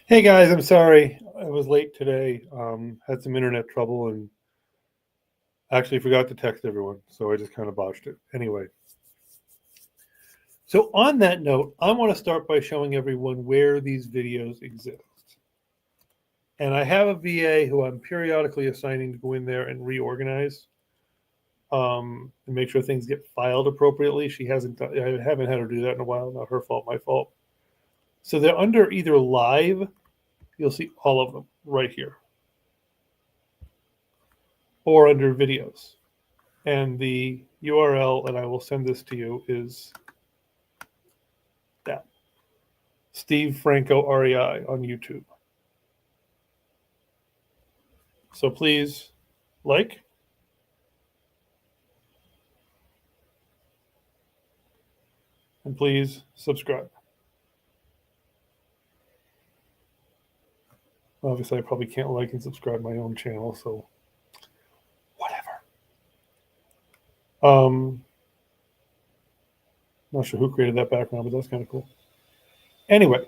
Hey guys, I'm sorry I was late today. Had some internet trouble and actually forgot to text everyone, so I just kind of botched it. Anyway, so on that note, I want to start by showing everyone where these videos exist. And I have a VA who I'm periodically assigning to go in there and reorganize and make sure things get filed appropriately. She hasn't. I haven't had her do that in a while. Not her fault, my fault. So they're under either live. You'll see all of them right here, or under videos. And the URL, and I will send this to you, is that Steve Franco REI on YouTube. So please like and please subscribe. Obviously, I probably can't like and subscribe my own channel, so whatever. Not sure who created that background, but that's kind of cool. Anyway,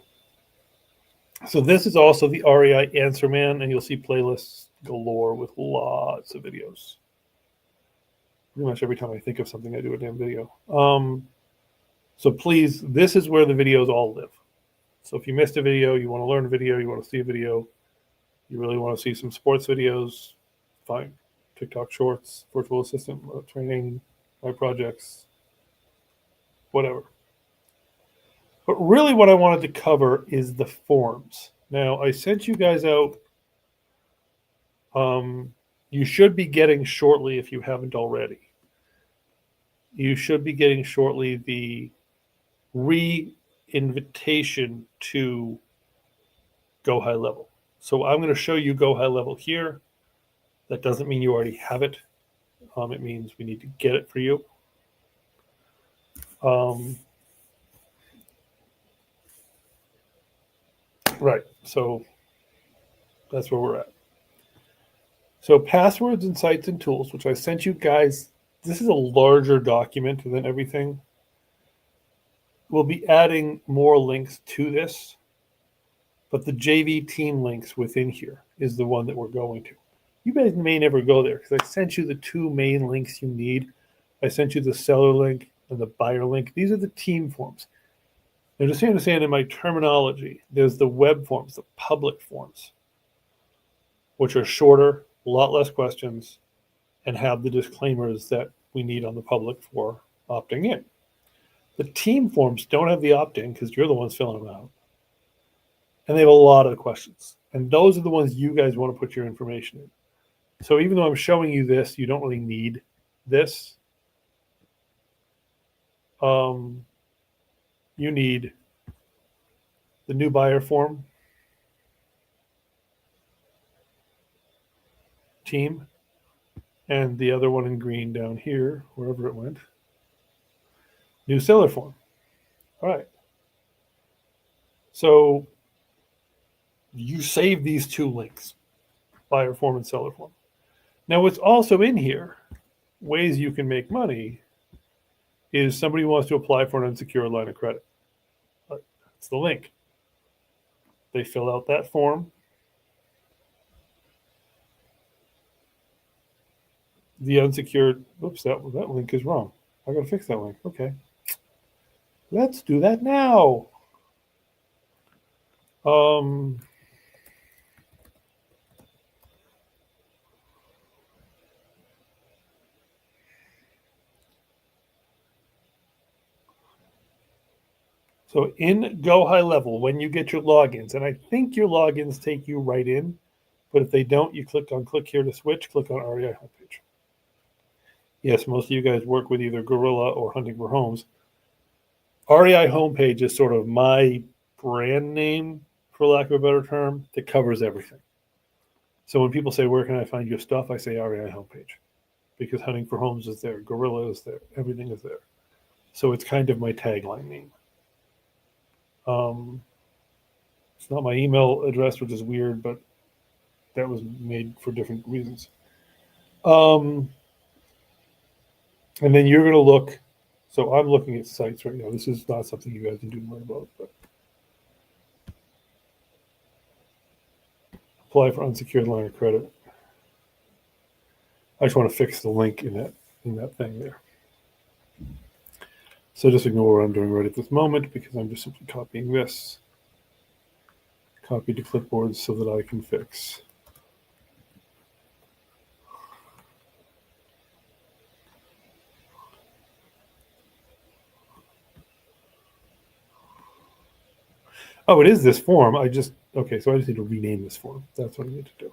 so this is also the REI Answer Man, and you'll see playlists galore with lots of videos. Pretty much every time I think of something, I do a damn video. So please, this is where the videos all live. So if you missed a video, you want to learn a video, you want to see a video, you really want to see some sports videos, fine. TikTok shorts, virtual assistant training, my projects, whatever. But really what I wanted to cover is the forms. Now, I sent you guys out, you should be getting shortly, if you haven't already, you should be getting shortly the re-invitation to Go High Level. So I'm going to show you Go High Level here. That doesn't mean you already have it. It means we need to get it for you. Right. So that's where we're at. So passwords and sites and tools, which I sent you guys. This is a larger document than everything. We'll be adding more links to this, but the JV team links within here is the one that we're going to. You guys may never go there because I sent you the two main links you need. I sent you the seller link and the buyer link. These are the team forms. Now, just to understand in my terminology, there's the web forms, the public forms, which are shorter, a lot less questions, and have the disclaimers that we need on the public for opting in. The team forms don't have the opt-in because you're the ones filling them out. And they have a lot of questions. And those are the ones you guys want to put your information in. So even though I'm showing you this, you don't really need this. You need the new buyer form, team, and the other one in green down here, wherever it went, new seller form. All right. So you save these two links, buyer form and seller form. Now, what's also in here, ways you can make money, is somebody wants to apply for an unsecured line of credit. That's the link. They fill out that form. The unsecured, oops, that link is wrong. I got to fix that link. Okay. Let's do that now. So in Go High Level, when you get your logins, and I think your logins take you right in, but if they don't, you click here to switch, click on REI homepage. Yes, most of you guys work with either Gorilla or Hunting for Homes. REI homepage is sort of my brand name, for lack of a better term, that covers everything. So when people say, where can I find your stuff? I say REI homepage because Hunting for Homes is there, Gorilla is there, everything is there. So it's kind of my tagline name. It's not my email address, which is weird, but that was made for different reasons. And then you're going to look. So I'm looking at sites right now. This is not something you guys can do more about, but apply for unsecured line of credit. I just want to fix the link in that thing there. So just ignore what I'm doing right at this moment because I'm just simply copying this. Copy to clipboard so that I can fix. Oh, it is this form. Okay, so I just need to rename this form. That's what I need to do.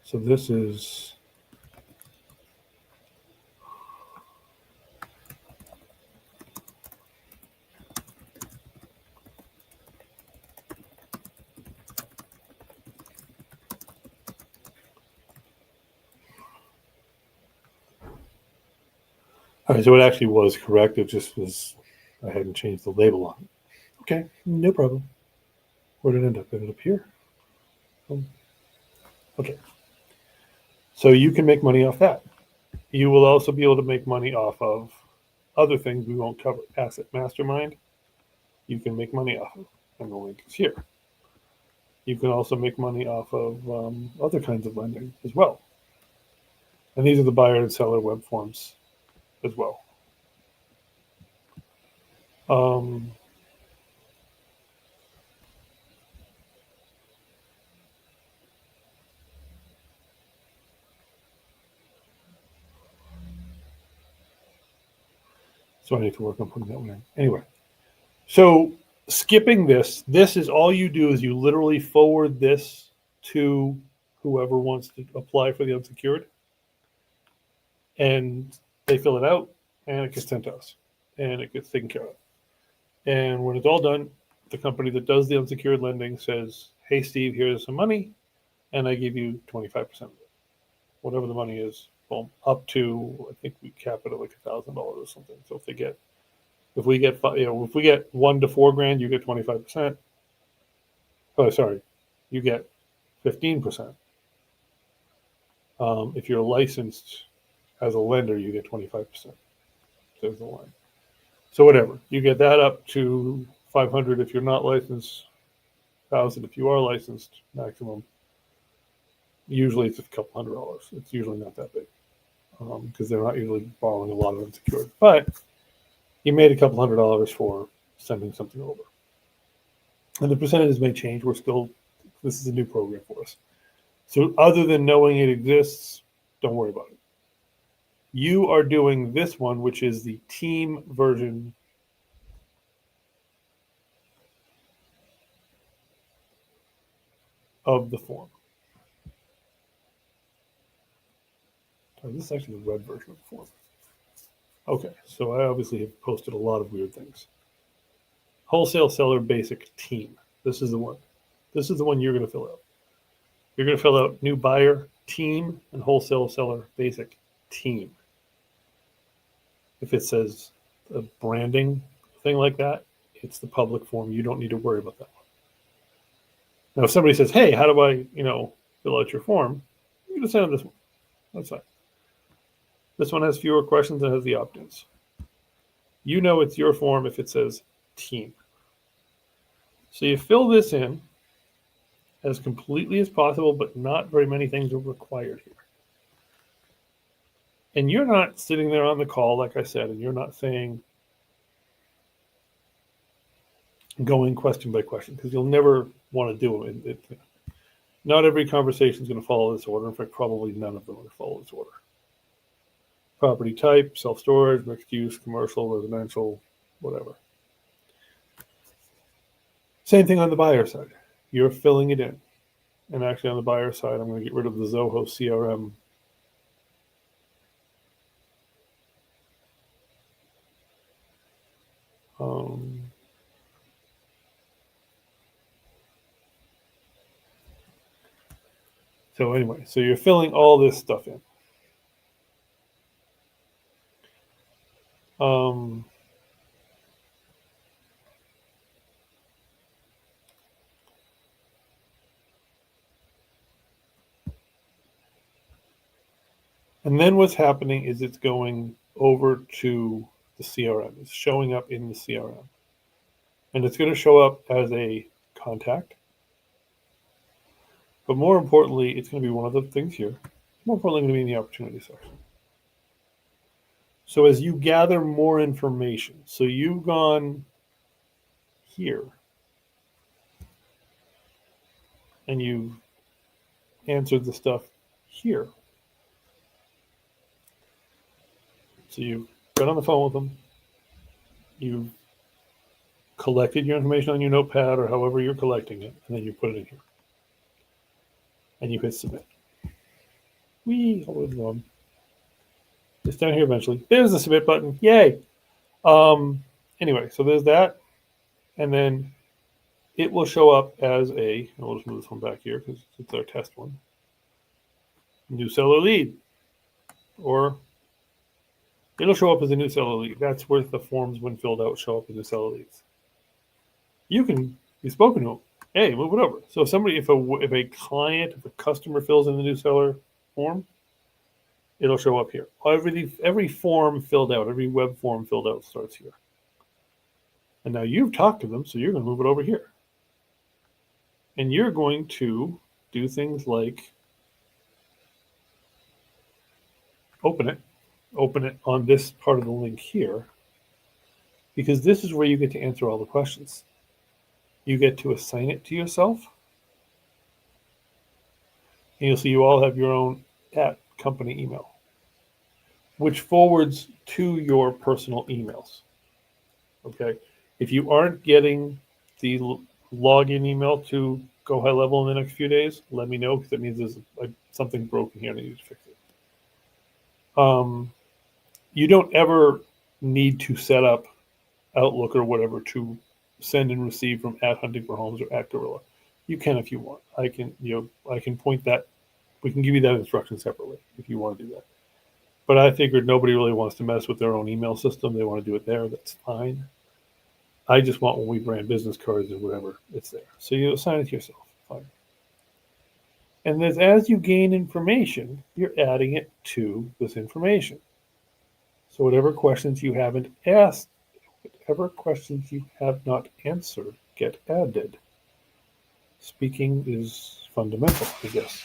So this is all right, so it actually was correct. It just was, I hadn't changed the label on it. Okay, no problem. Where did it end up? It ended up here. Okay. So you can make money off that. You will also be able to make money off of other things we won't cover. Asset Mastermind, you can make money off of, and the link is here. You can also make money off of other kinds of lending as well. And these are the buyer and seller web forms as well. So I need to work on putting that one in. Anyway, so skipping this is all you do is you literally forward this to whoever wants to apply for the unsecured, and they fill it out, and it gets sent to us, and it gets taken care of. And when it's all done, the company that does the unsecured lending says, hey, Steve, here's some money, and I give you 25% of it. Whatever the money is, well, up to, I think we cap it at like $1,000 or something. So if we get $1 to $4 grand, you get 25%. Oh, sorry, you get 15%. If you're licensed as a lender, you get 25%. There's the line. So whatever, you get that up to 500 if you're not licensed, 1,000 if you are licensed, maximum. Usually it's a couple $100. It's usually not that big because they're not usually borrowing a lot of unsecured. But you made a couple $100 for sending something over. And the percentages may change. This is a new program for us. So other than knowing it exists, don't worry about it. You are doing this one, which is the team version of the form. Oh, this is actually the web version of the form. Okay, so I obviously have posted a lot of weird things. Wholesale seller basic team. This is the one. This is the one you're going to fill out. You're going to fill out new buyer team and wholesale seller basic team. If it says a branding thing like that, it's the public form. You don't need to worry about that one. Now, if somebody says, hey, how do I, fill out your form? You can just send them this one. That's fine. This one has fewer questions and has the opt-ins. You know it's your form if it says team. So you fill this in as completely as possible, but not very many things are required here. And you're not sitting there on the call, like I said, and you're not saying, going question by question, because you'll never want to do it. Not every conversation is going to follow this order. In fact, probably none of them are going to follow this order. Property type, self-storage, mixed use, commercial, residential, whatever. Same thing on the buyer side. You're filling it in. And actually on the buyer side, I'm going to get rid of the Zoho CRM. So anyway, so you're filling all this stuff in. And then what's happening is it's going over to the CRM. It's showing up in the CRM. And it's going to show up as a contact. But more importantly, it's going to be one of the things here. More importantly, going to be in the opportunity section. So as you gather more information, so you've gone here and you've answered the stuff here. So you've been on the phone with them, you've collected your information on your notepad or however you're collecting it, and then you put it in here. And you hit submit. Hold on. It's down here eventually. There's the submit button. Yay. Anyway, so there's that. And then it will show up as we'll just move this one back here because it's our test one. New seller lead. Or it'll show up as a new seller lead. That's where the forms, when filled out, show up as new seller leads. You can be spoken to them. Hey, move it over. So if a customer fills in the new seller form, it'll show up here. Every form filled out, every web form filled out starts here. And now you've talked to them, so you're going to move it over here. And you're going to do things like open it on this part of the link here, because this is where you get to answer all the questions. You get to assign it to yourself. And you'll see you all have your own @company email, which forwards to your personal emails. Okay. If you aren't getting the login email to Go High Level in the next few days, let me know, because that means there's something broken here and I need to fix it. You don't ever need to set up Outlook or whatever to send and receive from @Hunting for Homes or @Gorilla. You can if you want. I can point that. We can give you that instruction separately if you want to do that. But I figured nobody really wants to mess with their own email system. They want to do it there. That's fine. I just want, when we brand business cards or whatever, it's there. So you assign it to yourself. Fine. And then as you gain information, you're adding it to this information. So whatever questions you haven't asked, whatever questions you have not answered, get added. Speaking is fundamental, I guess.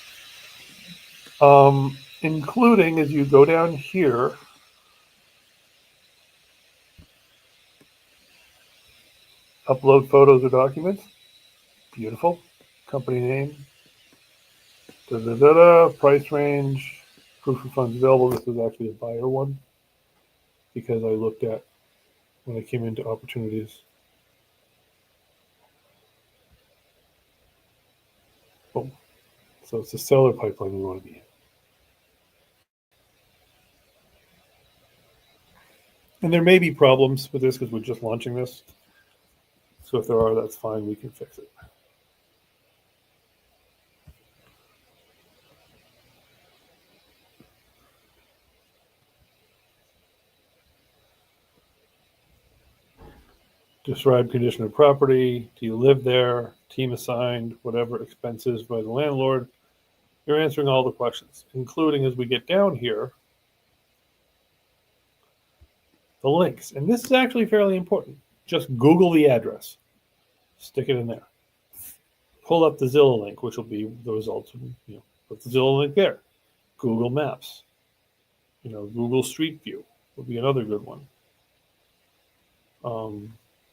Including, as you go down here, upload photos or documents. Beautiful. Company name. Price range. Proof of funds available. This is actually a buyer one, because I looked at when I came into opportunities. Boom. So it's a seller pipeline we want to be in. And there may be problems with this because we're just launching this. So if there are, that's fine. We can fix it. Describe condition of property. Do you live there? Team assigned, whatever expenses by the landlord. You're answering all the questions, including, as we get down here, the links. And this is actually fairly important. Just Google the address. Stick it in there. Pull up the Zillow link, which will be the results. Put the Zillow link there. Google Maps. Google Street View will be another good one.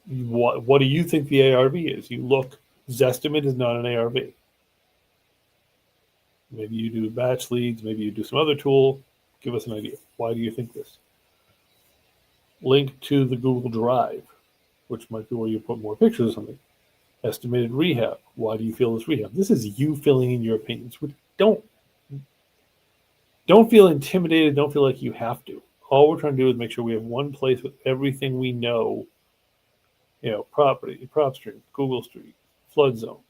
What do you think the ARV is? You look. Zestimate is not an ARV. Maybe you do batch leads. Maybe you do some other tool. Give us an idea. Why do you think this? Link to the Google Drive, which might be where you put more pictures or something. Estimated rehab. Why do you feel this rehab? This is you filling in your opinions. Don't feel intimidated. Don't feel like you have to. All we're trying to do is make sure we have one place with everything we know. Property, prop street, Google Street, flood zone,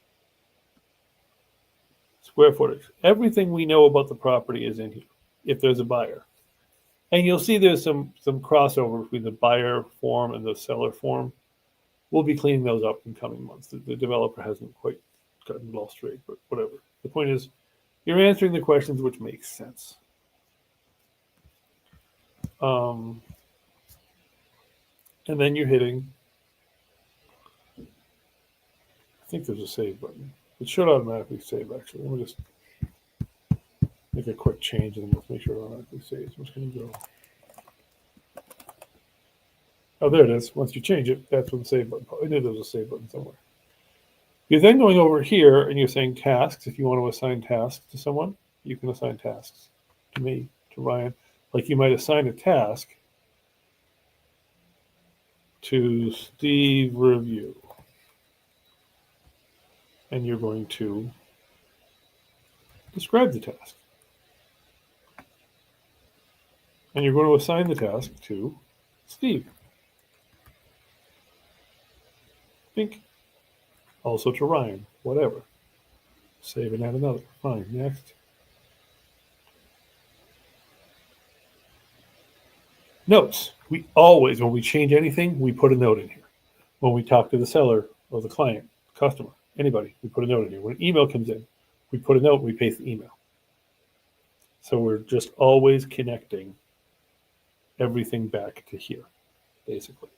square footage. Everything we know about the property is in here, if there's a buyer. And you'll see there's some crossover between the buyer form and the seller form. We'll be cleaning those up in coming months. The developer hasn't quite gotten it all straight, but whatever. The point is, you're answering the questions which make sense. And then you're hitting, I think there's a save button. It should automatically save, actually. Let me just make a quick change and then let's make sure it automatically saves. I'm just going to go. Oh, there it is. Once you change it, that's when the save button. I knew there was a save button somewhere. You're then going over here and you're saying tasks. If you want to assign tasks to someone, you can assign tasks to me, to Ryan. Like you might assign a task to Steve Review. And you're going to describe the task. And you're going to assign the task to Steve. Think. Also to Ryan, whatever. Save and add another. Fine, next. Notes. We always, when we change anything, we put a note in here. When we talk to the seller or the client, customer, anybody, we put a note in here. When an email comes in, we put a note and we paste the email. So we're just always connecting everything back to here, basically.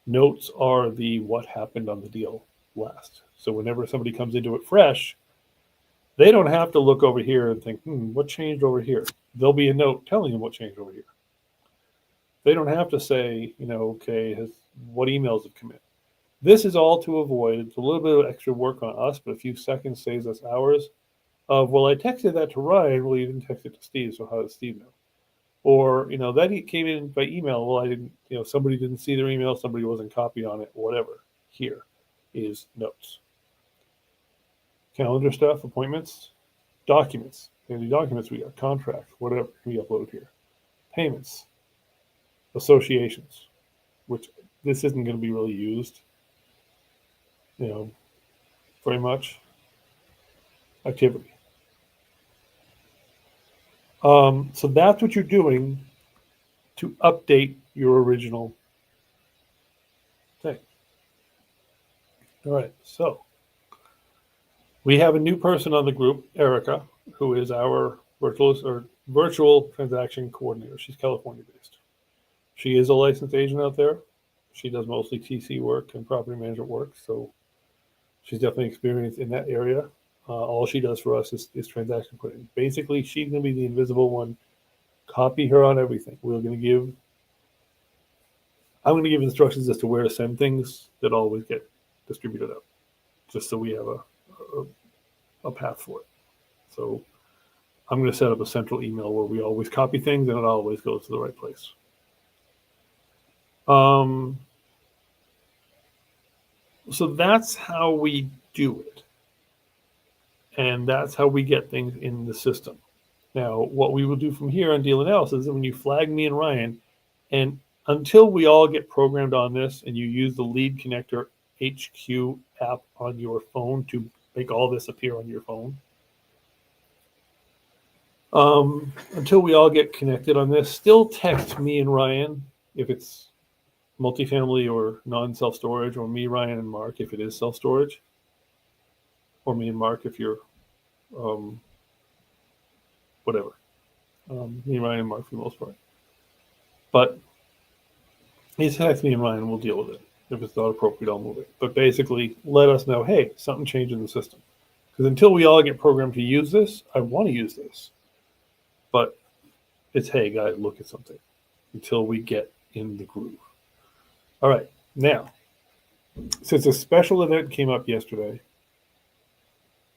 Notes are the what happened on the deal last. So whenever somebody comes into it fresh, they don't have to look over here and think, what changed over here? There'll be a note telling them what changed over here. They don't have to say, okay, what emails have come in. This is all to avoid. It's a little bit of extra work on us, but a few seconds saves us hours of, well, I texted that to Ryan. Well, you didn't text it to Steve, so how does Steve know? Or, that came in by email. Well, I didn't, somebody didn't see their email. Somebody wasn't copied on it, whatever. Here is notes. Calendar stuff, appointments, documents. Any documents we got, contracts, whatever we upload here. Payments, associations, which this isn't going to be really used, very much. Activity. So that's what you're doing to update your original thing. All right, so we have a new person on the group, Erica, who is our virtual transaction coordinator. She's California based. She is a licensed agent out there. She does mostly TC work and property management work, so she's definitely experienced in that area. All she does for us is transaction coordinating. Basically, she's going to be the invisible one. Copy her on everything. I'm going to give instructions as to where to send things that always get distributed out, just so we have a path for it. So I'm going to set up a central email where we always copy things and it always goes to the right place. So that's how we do it. And that's how we get things in the system. Now, what we will do from here on deal analysis is when you flag me and Ryan, and until we all get programmed on this and you use the Lead Connector HQ app on your phone to make all this appear on your phone, until we all get connected on this, still text me and Ryan if it's multifamily or non-self-storage, or me, Ryan, and Mark if it is self-storage, or me and Mark if you're whatever. Me, Ryan, and Mark for the most part. But he's text me and Ryan and we'll deal with it. If it's not appropriate, I'll move it. But basically, let us know, hey, something changed in the system. Because until we all get programmed to use this, I want to use this. But it's, hey, guys, look at something. Until we get in the groove. All right. Now, since a special event came up yesterday,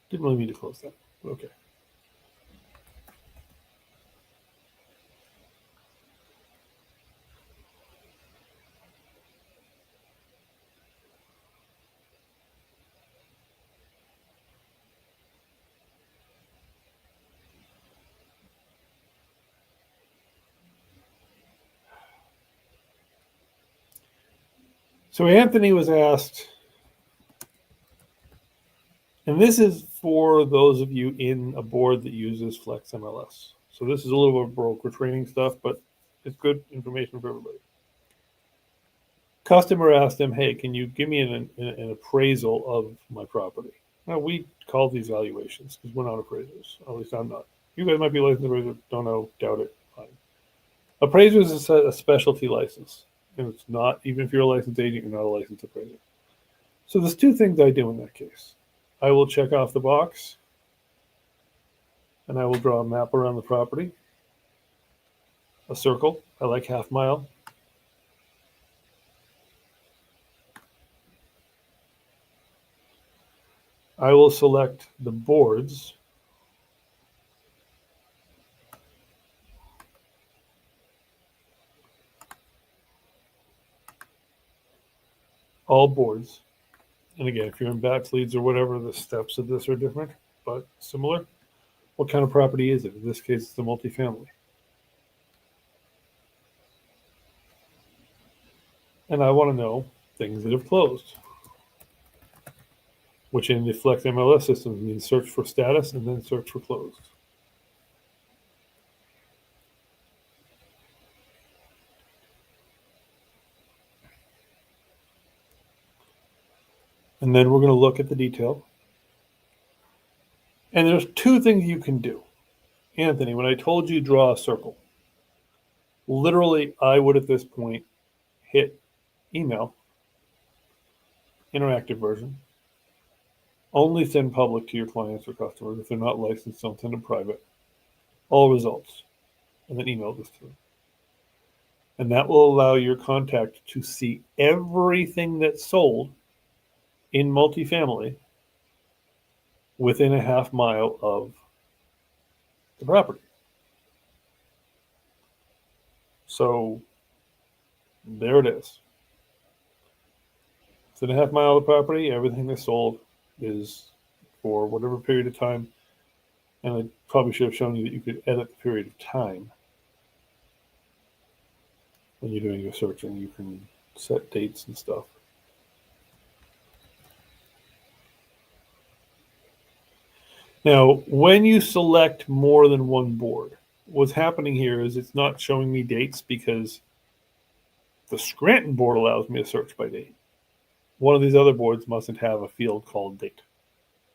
didn't really need to close that. Okay. So Anthony was asked, and this is for those of you in a board that uses Flex MLS. So this is a little bit of broker training stuff, but it's good information for everybody. Customer asked him, hey, can you give me an appraisal of my property? Now, we call these valuations because we're not appraisers. At least I'm not. You guys might be licensed appraisers. Don't know, doubt it. Fine. Appraisers is a specialty license. And it's not, even if you're a licensed agent, you're not a licensed appraiser. So there's two things I do in that case. I will check off the box and I will draw a map around the property, a circle. I like half mile. I will select the boards all boards. And again, if you're in bats, leads, or whatever, the steps of this are different, but similar. What kind of property is it? In this case, it's a multifamily. And I want to know things that have closed, which in the Flex MLS system means search for status and then search for closed. And then we're going to look at the detail. And there's two things you can do. Anthony, when I told you draw a circle, literally I would at this point hit email, interactive version, only send public to your clients or customers. If they're not licensed, don't send them private. All results, and then email this to them. And that will allow your contact to see everything that's sold in multifamily within a half mile of the property. So there it is. Within a half mile of the property, everything that's sold is for whatever period of time. And I probably should have shown you that you could edit the period of time when you're doing your searching. You can set dates and stuff. Now, when you select more than one board, what's happening here is it's not showing me dates because the Scranton board allows me to search by date. One of these other boards mustn't have a field called date.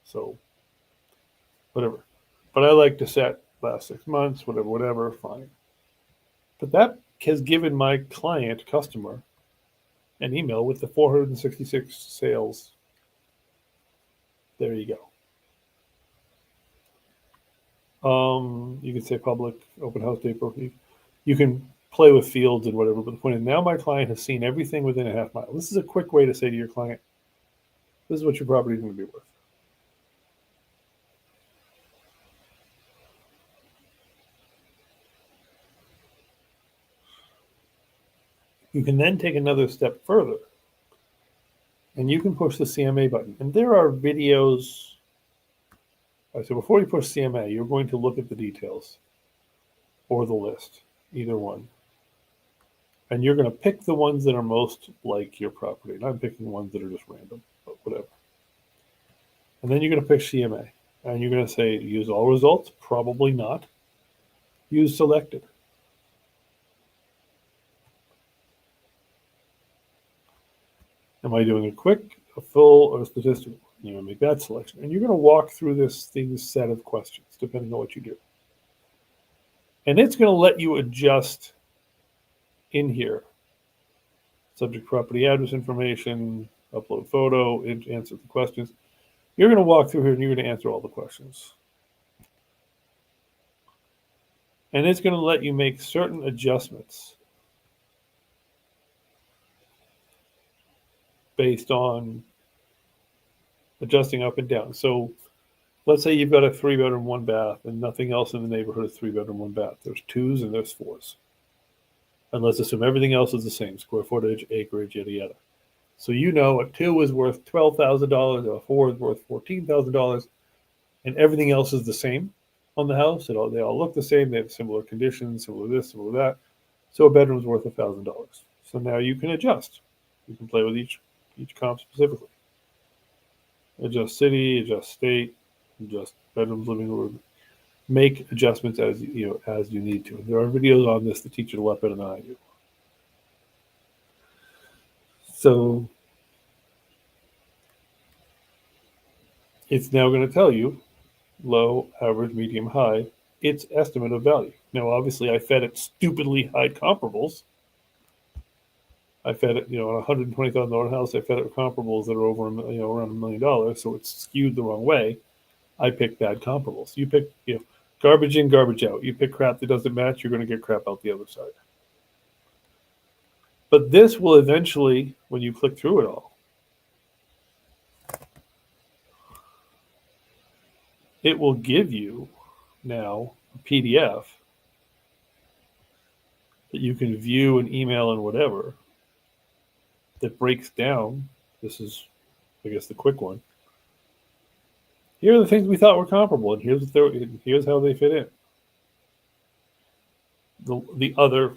So, whatever. But I like to set last 6 months, whatever, fine. But that has given my customer, an email with the 466 sales. There you go. You can say public, open house date. You can play with fields and whatever, but the point is now my client has seen everything within a half mile. This is a quick way to say to your client, this is what your property is going to be worth. You can then take another step further and you can push the CMA button. And there are videos. So before you push CMA, you're going to look at the details or the list, either one. And you're going to pick the ones that are most like your property. And I'm picking ones that are just random, but whatever. And then you're going to pick CMA. And you're going to say, use all results? Probably not. Use selected. Am I doing a quick, a full, or a statistical? You're going to make that selection. And you're going to walk through this set of questions, depending on what you do. And it's going to let you adjust in here. Subject, property, address information, upload photo, answer the questions. You're going to walk through here and you're going to answer all the questions. And it's going to let you make certain adjustments based on adjusting up and down. So let's say you've got a 3-bedroom, 1 bath, and nothing else in the neighborhood is 3-bedroom, 1 bath. There's 2s and there's 4s. And let's assume everything else is the same, square footage, acreage, yada, yada. So you know a 2 is worth $12,000, a 4 is worth $14,000, and everything else is the same on the house. They all look the same. They have similar conditions, similar this, similar that. So a bedroom's worth $1,000. So now you can adjust. You can play with each comp specifically. Adjust city, adjust state, adjust bedrooms, living room. Make adjustments as you need to. There are videos on this that teach it a lot better than I do. So it's now going to tell you low, average, medium, high, its estimate of value. Now, obviously, I fed it stupidly high comparables. I fed it, on a $120,000 house. I fed it comparables that are over, around $1 million. So it's skewed the wrong way. I pick bad comparables. You pick, garbage in, garbage out. You pick crap that doesn't match, you're going to get crap out the other side. But this will eventually, when you click through it all, it will give you now a PDF that you can view and email and whatever that breaks down. This is, I guess, the quick one. Here are the things we thought were comparable, and here's how they fit in. The other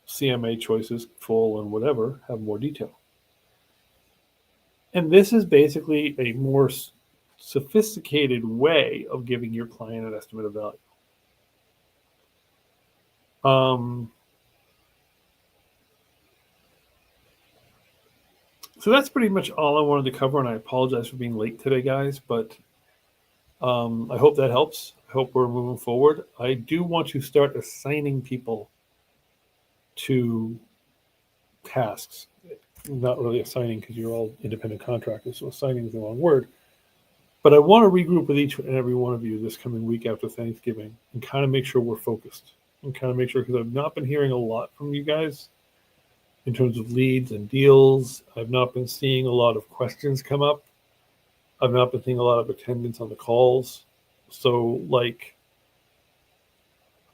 CMA choices, full and whatever, have more detail. And this is basically a more sophisticated way of giving your client an estimate of value. So that's pretty much all I wanted to cover, and I apologize for being late today, guys, but I hope that helps. I hope we're moving forward. I do want to start assigning people to tasks. Not really assigning because you're all independent contractors, so assigning is the wrong word. But I want to regroup with each and every one of you this coming week after Thanksgiving and kind of make sure we're focused and kind of make sure, because I've not been hearing a lot from you guys in terms of leads and deals. I've not been seeing a lot of questions come up. I've not been seeing a lot of attendance on the calls. So,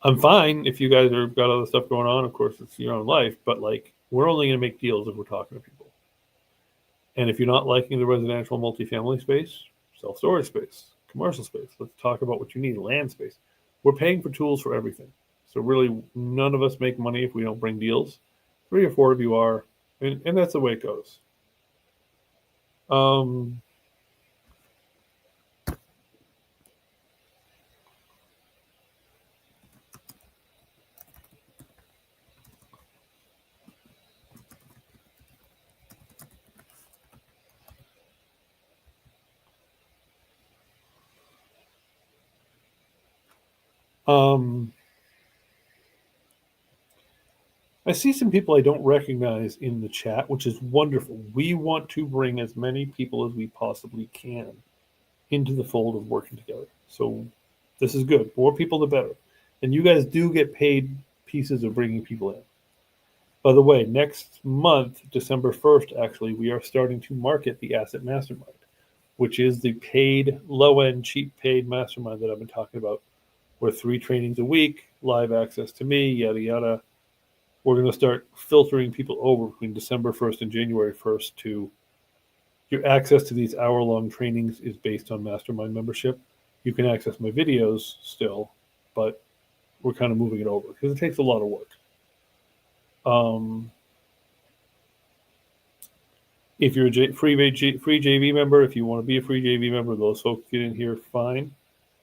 I'm fine if you guys have got other stuff going on. Of course, it's your own life, but we're only going to make deals if we're talking to people. And if you're not liking the residential multifamily space, self-storage space, commercial space, let's talk about what you need, land space. We're paying for tools for everything. So really, none of us make money if we don't bring deals. 3 or 4 of you are, and that's the way it goes. I see some people I don't recognize in the chat, which is wonderful. We want to bring as many people as we possibly can into the fold of working together. So this is good. More people, the better. And you guys do get paid pieces of bringing people in. By the way, next month, December 1st, actually, we are starting to market the Asset Mastermind, which is the paid, low-end, cheap paid mastermind that I've been talking about. We're 3 trainings a week, live access to me, yada, yada. We're going to start filtering people over between December 1st and January 1st to your access to these hour-long trainings is based on mastermind membership. You can access my videos still, but we're kind of moving it over because it takes a lot of work. If you're a free JV member, if you want to be a free JV member, those folks get in here fine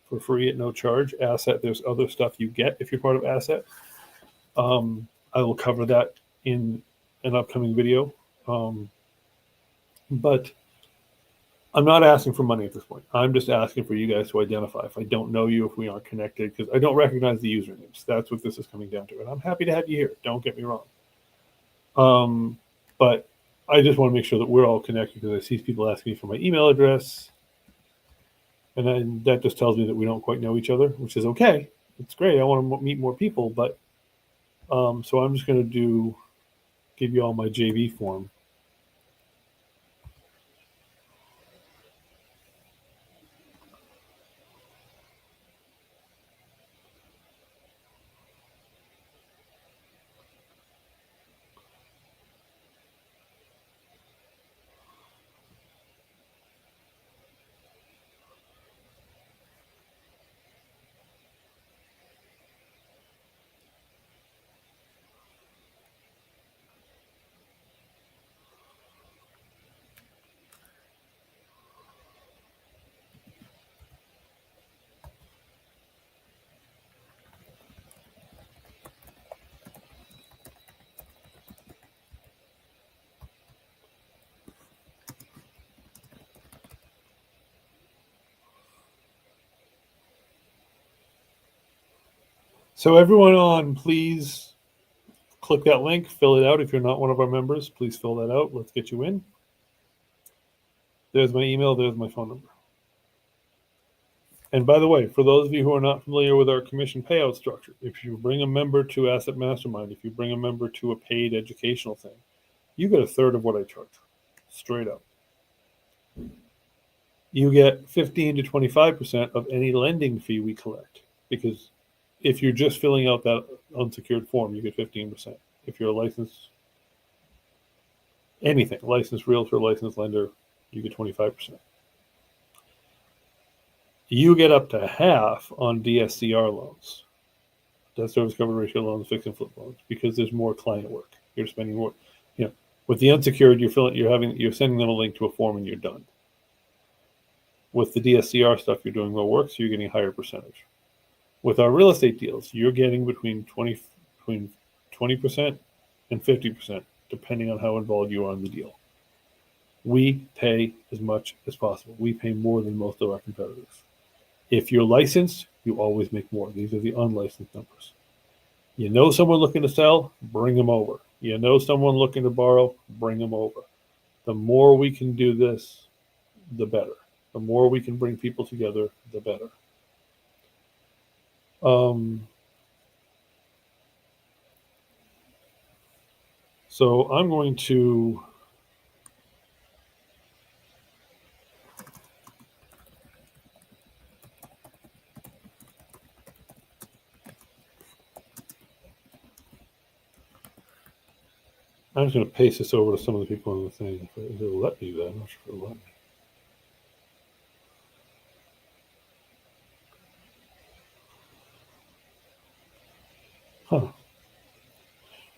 for free at no charge. Asset, there's other stuff you get if you're part of Asset. I will cover that in an upcoming video. But I'm not asking for money at this point. I'm just asking for you guys to identify if I don't know you, if we aren't connected, because I don't recognize the usernames. That's what this is coming down to. And I'm happy to have you here. Don't get me wrong. But I just want to make sure that we're all connected because I see people asking me for my email address. And then that just tells me that we don't quite know each other, which is okay. It's great. I want to meet more people. But so I'm just going to give you all my JV form. So everyone on, please click that link, fill it out. If you're not one of our members, please fill that out. Let's get you in. There's my email. There's my phone number. And by the way, for those of you who are not familiar with our commission payout structure, if you bring a member to Asset Mastermind, if you bring a member to a paid educational thing, you get a third of what I charge, straight up. You get 15 to 25% of any lending fee we collect, because if you're just filling out that unsecured form, you get 15%. If you're a licensed anything, licensed realtor, licensed lender, you get 25%. You get up to half on DSCR loans, debt service coverage ratio loans, fix and flip loans, because there's more client work. You're spending more. You know, with the unsecured, you're sending them a link to a form and you're done. With the DSCR stuff, you're doing more work, so you're getting a higher percentage. With our real estate deals, you're getting between 20% and 50%, depending on how involved you are in the deal. We pay as much as possible. We pay more than most of our competitors. If you're licensed, you always make more. These are the unlicensed numbers. You know someone looking to sell, bring them over. You know someone looking to borrow, bring them over. The more we can do this, the better. The more we can bring people together, the better. So I'm going to I'm just going to paste this over to some of the people on the thing. If it'll let me do that, I'm not sure if it'll let me. Huh.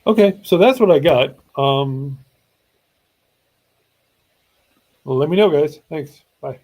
Okay, so that's what I got. Well, let me know, guys. Thanks. Bye.